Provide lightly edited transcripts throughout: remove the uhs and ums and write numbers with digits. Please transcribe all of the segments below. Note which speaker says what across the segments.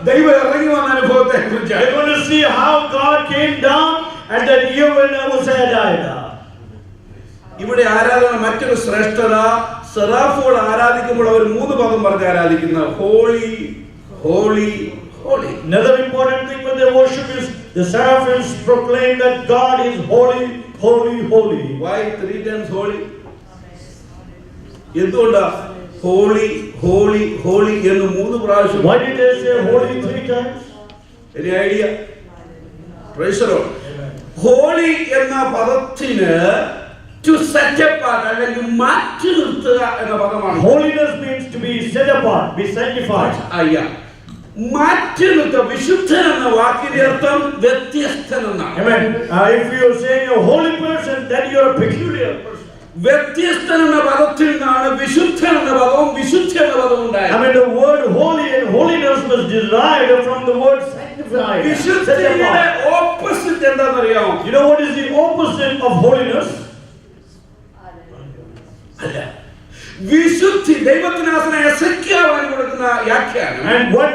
Speaker 1: ദൈവം ഇറങ്ങി വന്ന അനുഭവത്തെ കുറിച്ച്.
Speaker 2: They're going to see how God came down and that year when Uzziah died.
Speaker 1: ഇവിടെ ആരാധന മറ്റൊരു ശ്രേഷ്ഠത, സെറാഫുകൾ ആരാധിക്കുമ്പോൾ അവർ 3 പദം പറഞ്ഞ് ആരാധിക്കുന്ന holy holy holy.
Speaker 2: Another important thing when they worship is the seraphims proclaim that God is holy, holy, holy.
Speaker 1: Why 3 times holy? എന്തുകൊണ്ടാ holy holy holy എന്ന് 3 പ്രാവശ്യം?
Speaker 2: Why did they say holy 3 times?
Speaker 1: Any idea? Praise the Lord. Holy എന്ന പദത്തിന് to set apart അല്ലെങ്കിൽ മാറ്റി നിർത്തുക എന്ന പദമാണ്.
Speaker 2: Holiness means to be set apart, be sanctified.
Speaker 1: അയ്യാ, മാറ്റി നിർത്തുക. വിശുദ്ധൻ എന്ന വാക്കിന്റെ അർത്ഥം വ്യത്യസ്തൻ എന്നാണ്.
Speaker 2: Amen. If you are saying a holy person, then you are a peculiar person.
Speaker 1: വ്യത്യസ്തൻ എന്ന പദത്തിൽ നിന്നാണ് വിശുദ്ധൻ എന്ന പദവും വിശുദ്ധ എന്ന പദവും ഉണ്ടായത്.
Speaker 2: I mean the word holy and holiness was derived from the word sanctified.
Speaker 1: വിശുദ്ധിയുടെ ഓപ്പോസിറ്റ് എന്താണെന്നറിയാമോ?
Speaker 2: You know what is the opposite of holiness?
Speaker 1: അല്ല, വിശുദ്ധി. ദൈവത്തിനാസന എസെക്കിയാവാൻ കൊടുക്കുന്ന വ്യാഖ്യാനം.
Speaker 2: And what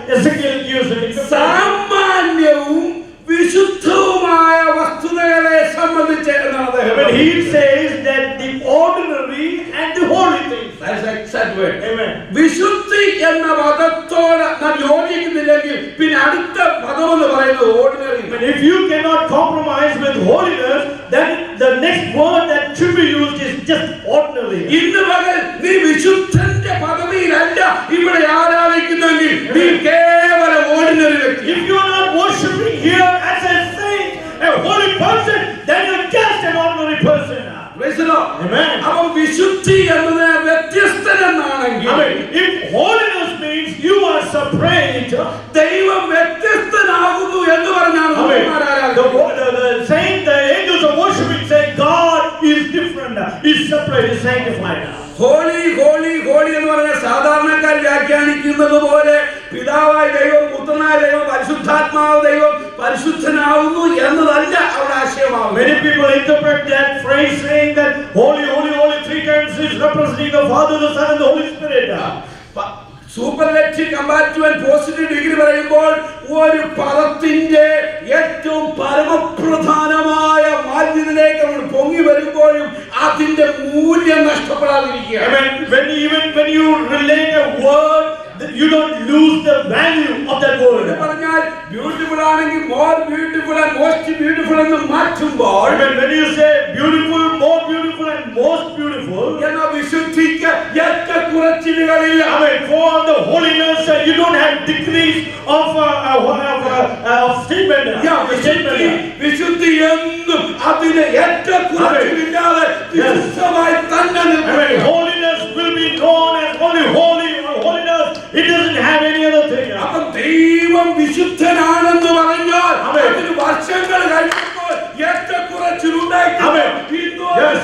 Speaker 2: Ezekiel used
Speaker 1: സാമാന്യവും വിശുദ്ധവുമായ വസ്തുതകളെ സംബന്ധിച്ച് എന്നാണ് അദ്ദേഹം.
Speaker 2: When he says that the ordinary and the holy things.
Speaker 1: That's the exact word.
Speaker 2: Amen.
Speaker 1: വിശുദ്ധി എന്ന പദത്തോട് നാം യോജിക്കുന്നില്ലെങ്കിൽ പിന്നെ അടുത്ത പദം എന്ന് പറയുന്നത് ordinary.
Speaker 2: But if you cannot compromise with holiness, then the next word that should be used is just ordinary.
Speaker 1: ഇന്ന് പകൽ നീ വിശുദ്ധന്റെ പദവിയിലല്ല ഇവിടെ ആരാധിക്കുന്നെങ്കിൽ നീ കേവലം ഓർഡിനറി വ്യക്തി.
Speaker 2: If you are not worshiping here as a saint, a holy person, then you are just an ordinary person.
Speaker 1: Praise the Lord.
Speaker 2: Amen.
Speaker 1: അപ്പോൾ വിശുദ്ധി എന്നത് വ്യത്യസ്തനെന്നാണെങ്കിൽ,
Speaker 2: if holiness means you are separate,
Speaker 1: ദൈവം വ്യത്യസ്തനാകുന്നു എന്ന് പറഞ്ഞാണ്
Speaker 2: the angels are worshiping, saying God is different, is separate, is sanctified.
Speaker 1: Holy holy holy എന്ന് പറഞ്ഞാൽ സാധാരണക്കാർ വ്യാഖ്യാനിക്കുന്നത് പോലെ പിതാവായ ദൈവം, പുത്രനായ ദൈവം, പരിശുദ്ധാത്മാവ് ദൈവം പരിശുദ്ധനാവുന്നു എന്നതല്ല അവിടെ ആശയമാവുന്നത്.
Speaker 2: Many people interpret that phrase saying that holy, holy, holy 3 times is representing the Father, the Son and the Holy Spirit.
Speaker 1: Superlative comparative and positive degree പറയുമ്പോൾ ഒരു പദത്തിന്റെ ഏറ്റവും പരമപ്രധാനമായ മാന്യതയിലേക്ക് നമ്മൾ പൊങ്ങി വരുമ്പോഴും അതിന്റെ മൂല്യം നഷ്ടപ്പെടാതിരിക്കുക.
Speaker 2: When you relate a word, you don't lose the value of that word.
Speaker 1: പറഞ്ഞാൽ ബ്യൂട്ടിഫുൾ ആണെങ്കിൽ more beautiful and most beautiful എന്ന് മാറ്റുമ്പോൾ,
Speaker 2: when you say beautiful, more beautiful and most beautiful,
Speaker 1: എന്ന വിശുദ്ധിക്ക് ഏറ്റക്കുറച്ചിലുകളില്ല.
Speaker 2: For the holiness you don't have degrees of statement.
Speaker 1: വിശുദ്ധി എന്നും അതിന് ഏറ്റക്കുറച്ചിലില്ലാതെ വിശുദ്ധമായി തന്നെ നിൽക്കും.
Speaker 2: Holiness will be known as holy, holy or holiness. It doesn't have any other thing.
Speaker 1: അപ്പോൾ ദൈവം വിശുദ്ധനാണെന്ന് പറഞ്ഞാൽ അതിന് വർഷങ്ങൾ കഴിഞ്ഞപ്പോൾ ഏറ്റക്കുറച്ചിലുണ്ടായിട്ടില്ല.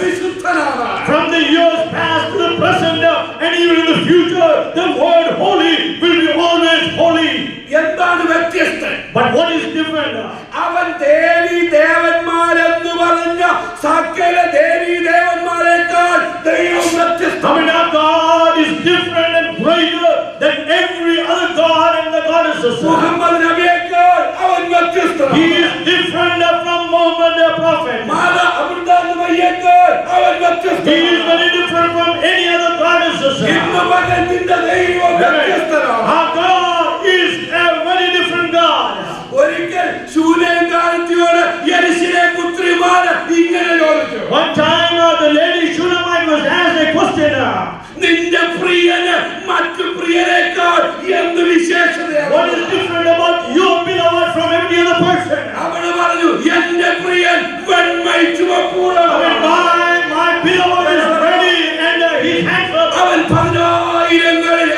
Speaker 1: വിശുദ്ധനാണ്.
Speaker 2: From the years past to the present and even in the future, the word holy will be always holy.
Speaker 1: എന്താണ് വ്യത്യസ്തൻ?
Speaker 2: But what is different?
Speaker 1: അവൻ ദേവി ദേവന്മാരെന്ന് പറഞ്ഞ സകല ദേവി ദേവന്മാരെക്കാൾ ദൈവം വ്യത്യസ്തൻ.
Speaker 2: God is different and greater than every other god and the goddesses.
Speaker 1: Muhammad നബിയേക്കാൾ അവൻ വ്യത്യസ്തൻ.
Speaker 2: He is different from Muhammad the prophet.
Speaker 1: മാതാ അമൃതാനന്ദമയ്യേക്കാൾ അവൻ വ്യത്യസ്തൻ.
Speaker 2: He is very different from any other goddesses.
Speaker 1: ഇന്ന് പകൽ നിന്റെ ദൈവം വ്യത്യസ്തനാണ്.
Speaker 2: Our God is a very different God.
Speaker 1: ഒരിക്കൽ ശൂലേം കാലത്തിയോട് യെരുശലേം പുത്രിമാര് ഇങ്ങനെ ചോദിച്ചു.
Speaker 2: One time the lady Shulamite was asked a question.
Speaker 1: നിന്റെ പ്രിയന് മറ്റു പ്രിയനേക്കാൾ എന്ത് വിശേഷതയാണ്?
Speaker 2: What is different about your beloved from every other person?
Speaker 1: അവൾ പറഞ്ഞു, എന്റെ പ്രിയൻ വെണ്മയും ചുവപ്പുള്ളവൻ.
Speaker 2: My beloved is ready and he's handsome.
Speaker 1: അവൻ 10,000ങ്ങളിൽ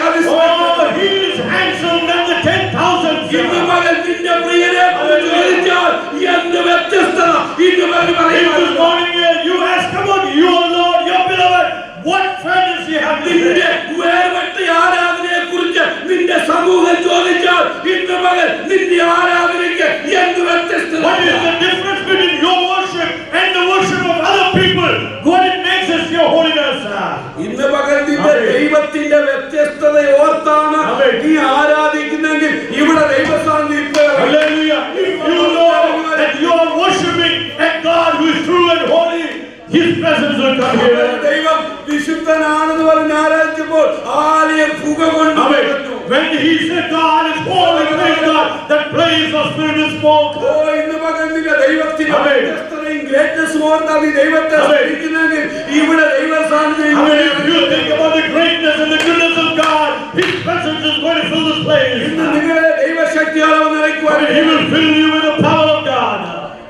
Speaker 2: he said, God is holy, praise God. That place was filled with smoke.
Speaker 1: ഓ ഇന്ന് പകൽ നിന്റെ ദൈവത്തിന്റെ
Speaker 2: ആമേൻ.
Speaker 1: വ്യത്യസ്തതയും greatness ഓർത്താൽ നീ ദൈവത്തെ
Speaker 2: ആമേൻ.
Speaker 1: സ്തുതിക്കുന്നെങ്കിൽ ഇവിടെ ദൈവ സാന്നിധ്യം
Speaker 2: I mean, if you think about the greatness and the goodness of God, His presence is going to fill this place.
Speaker 1: ഇന്ന് നിങ്ങളെ ദൈവശക്തിയാൽ അവൻ
Speaker 2: I
Speaker 1: നിറയ്ക്കുവാൻ
Speaker 2: mean, He will fill you with the power of God.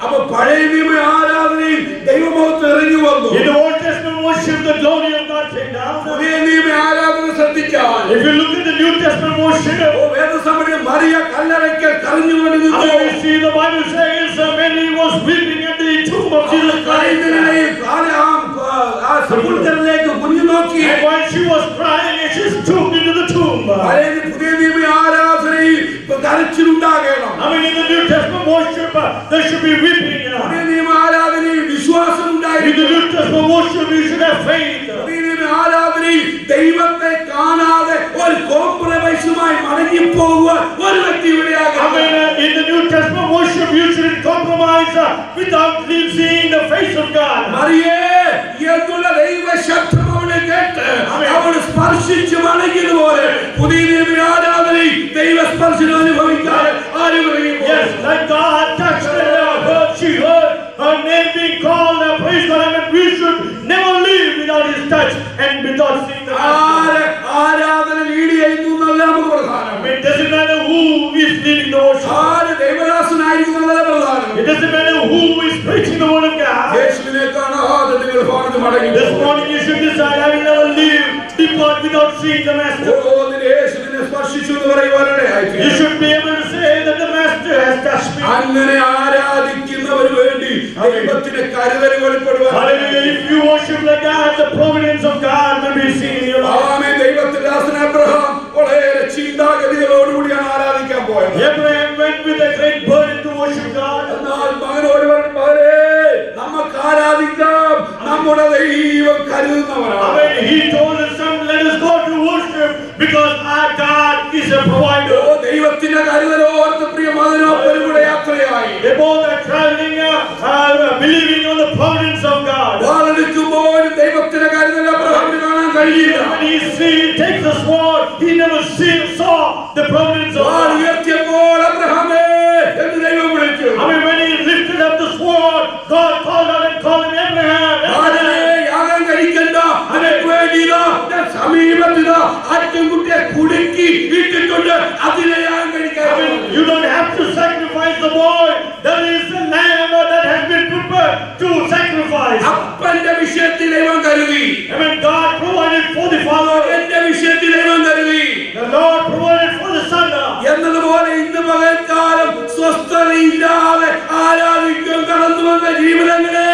Speaker 1: അപ്പൊ പഴയ നിയമ ആരാധനയിൽ ദൈവമഹത്വം ഇറങ്ങി വന്നു.
Speaker 2: In the Old Testament worship, the glory of God came down.
Speaker 1: പുതിയ നിയമ ആരാധന ശ്രദ്ധിച്ചാൽ
Speaker 2: If you look at the New Testament worship,
Speaker 1: ഓ വേദസമയം മറിയ കല്ലറയ്ക്കൽ കരഞ്ഞുകൊണ്ട്
Speaker 2: I
Speaker 1: നിന്നു.
Speaker 2: mean, we see the Bible says when he was weeping at the tomb of Jesus Christ.
Speaker 1: കരയുന്നതിനിടയിൽ ആ സമുദ്രത്തിലേക്ക് കുനിഞ്ഞു നോക്കി.
Speaker 2: And while she was crying, she stooped into the tomb.
Speaker 1: പഴയ പുതിയ നിയമ ആരാധനയിൽ കരച്ചിലുണ്ടാകണം.
Speaker 2: I mean, in the New Testament worship, there should be weeping.
Speaker 1: പുതിയ നിയമ ആരാധനയിൽ വിശ്വാസം
Speaker 2: In the
Speaker 1: ഉണ്ടായിരിക്കണം.
Speaker 2: New Testament worship, you should have faith.
Speaker 1: പുതിയ നിയമ ആരാധനയിൽ ദൈവത്തെ കാണാതെ ഒരു കോംപ്രമൈസുമായി മടങ്ങിപ്പോകുവാൻ ഒരു വ്യക്തി
Speaker 2: I
Speaker 1: ഇവിടെയാകണം.
Speaker 2: mean, in the New Testament worship, you shouldn't compromise without seeing the face of God.
Speaker 1: മറിയേ എന്നുള്ള ദൈവശബ്ദം അവളെ കേട്ട് അവൾ സ്പർശിച്ച് മടങ്ങിയതുപോലെ പുതിയ നിയമ ആരാധനയിൽ ദൈവസ്പർശനം അനുഭവിക്കാതെ ആരും ഇറങ്ങിപ്പോകും.
Speaker 2: Yes, like God touched her, she heard her name being called. Praise God. I mean, we should never leave without His touch and without seeing the Master.
Speaker 1: ആരാധന ലീഡ് ചെയ്യുന്നു എന്നല്ല നമുക്ക്
Speaker 2: I
Speaker 1: പ്രധാനം.
Speaker 2: mean, it doesn't matter who is leading the worship.
Speaker 1: ആര് ദൈവദാസനായിരിക്കും എന്നല്ല പ്രധാനം.
Speaker 2: It doesn't matter who is preaching the word of God.
Speaker 1: യേശുവിനെ കാണാതെ നിങ്ങൾ ഭാഗത്ത് മടങ്ങി
Speaker 2: This
Speaker 1: പോകും.
Speaker 2: morning you should decide, I will never leave, depart without seeing the Master.
Speaker 1: ഓ നിന്റെ യേശുവിനെ സ്പർശിച്ചു എന്ന് പറയുവാനിടയായി.
Speaker 2: You should be able to say that the Master has touched me.
Speaker 1: അങ്ങനെ ആരാധിക്കുന്നവന് വേണ്ടി ദൈവത്തിന്റെ കരുതൽ വെളിപ്പെടുവാൻ.
Speaker 2: Hallelujah. If you worship like that, the providence of God will be seen in your life.
Speaker 1: ആമേൻ. ദൈവത്തിന്റെ ദാസൻ Abraham വളരെ ചിന്താഗതികളോടുകൂടിയാണ് ആരാധിക്കാൻ പോയത്.
Speaker 2: Abraham went with a great burden to worship God.
Speaker 1: എന്നാൽ മകനോട് പറഞ്ഞു, മകനേ നമുക്ക് ആരാധിക്കാം, നമ്മുടെ ദൈവം കരുതുന്നവനാണ്.
Speaker 2: I mean, he told his son, let us go to worship because our God is a provider.
Speaker 1: ഓ ദൈവത്തിന്റെ കരുതലോ ഓർത്ത് പ്രിയ മകനോ പെരുകുട യാത്രയായി.
Speaker 2: They both are traveling, believing on the providence of God.
Speaker 1: വാളെടുക്കുമ്പോൾ ദൈവത്തിന്റെ കരുതൽ അബ്രഹാമിന് കാണാൻ കഴിയില്ല.
Speaker 2: When he takes the sword, he never saw the providence of
Speaker 1: wall
Speaker 2: God.
Speaker 1: ഉയർത്തിയപ്പോൾ അബ്രഹാമേ എന്ന് ദൈവം വിളിച്ചു.
Speaker 2: I mean, when he lifted up the sword, God called out and called him Abraham.
Speaker 1: വാളിനെ യാഗം കഴിക്കണ്ട, അതിനു വേണ്ടി ഇതാ ഞാൻ സമീപത്തിതാ ആട്ടിൻകുട്ടിയെ കുടുക്കി ഇട്ടിട്ടുണ്ട്, അതിനെ യാഗം കഴിക്കാൻ.
Speaker 2: I mean, you don't have to sacrifice the boy. There is a lamb that has been prepared to sacrifice.
Speaker 1: അപ്പന്റെ വിഷയത്തിൽ ദൈവം കരുതി.
Speaker 2: I mean, God provided for the father.
Speaker 1: എന്റെ വിഷയത്തിൽ ദൈവം കരുതി.
Speaker 2: The Lord provided for the son.
Speaker 1: എന്നതുപോലെ ഇന്ന് പകൽക്കാലം സ്വസ്ഥതയില്ലാതെ ആരാധിക്കാൻ കടന്നു വന്ന ജീവിതങ്ങളെ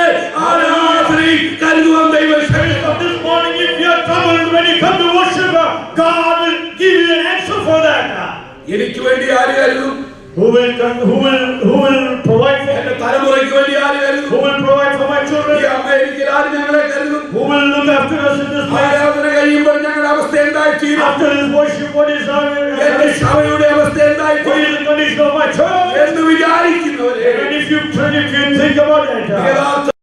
Speaker 1: ആരാധനയിൽ കരുതുവാൻ ദൈവം ശ്രമിക്കും.
Speaker 2: This morning, if you are troubled when you come to worship, God will give you an answer for that.
Speaker 1: എനിക്ക് വേണ്ടി ആര് കരുതും?
Speaker 2: Who will provide for
Speaker 1: എന്റെ തലമുറയ്ക്ക് വേണ്ടി ആര് കരുതും?
Speaker 2: Who will provide for my
Speaker 1: ഈ
Speaker 2: children?
Speaker 1: അമേരിക്കയിൽ ആര് ഞങ്ങളെ കരുതും?
Speaker 2: Who will look after us in this place?
Speaker 1: ആരാധന കഴിയുമ്പോൾ ഞങ്ങളുടെ അവസ്ഥ എന്തായി തീരും?
Speaker 2: After this worship, what is
Speaker 1: എന്റെ
Speaker 2: our
Speaker 1: സഭയുടെ അവസ്ഥ എന്തായി
Speaker 2: what
Speaker 1: തീരും
Speaker 2: is the condition of my church?
Speaker 1: എന്ന് വിചാരിക്കുന്നവരെ
Speaker 2: And if you think about it,
Speaker 1: യഥാർത്ഥ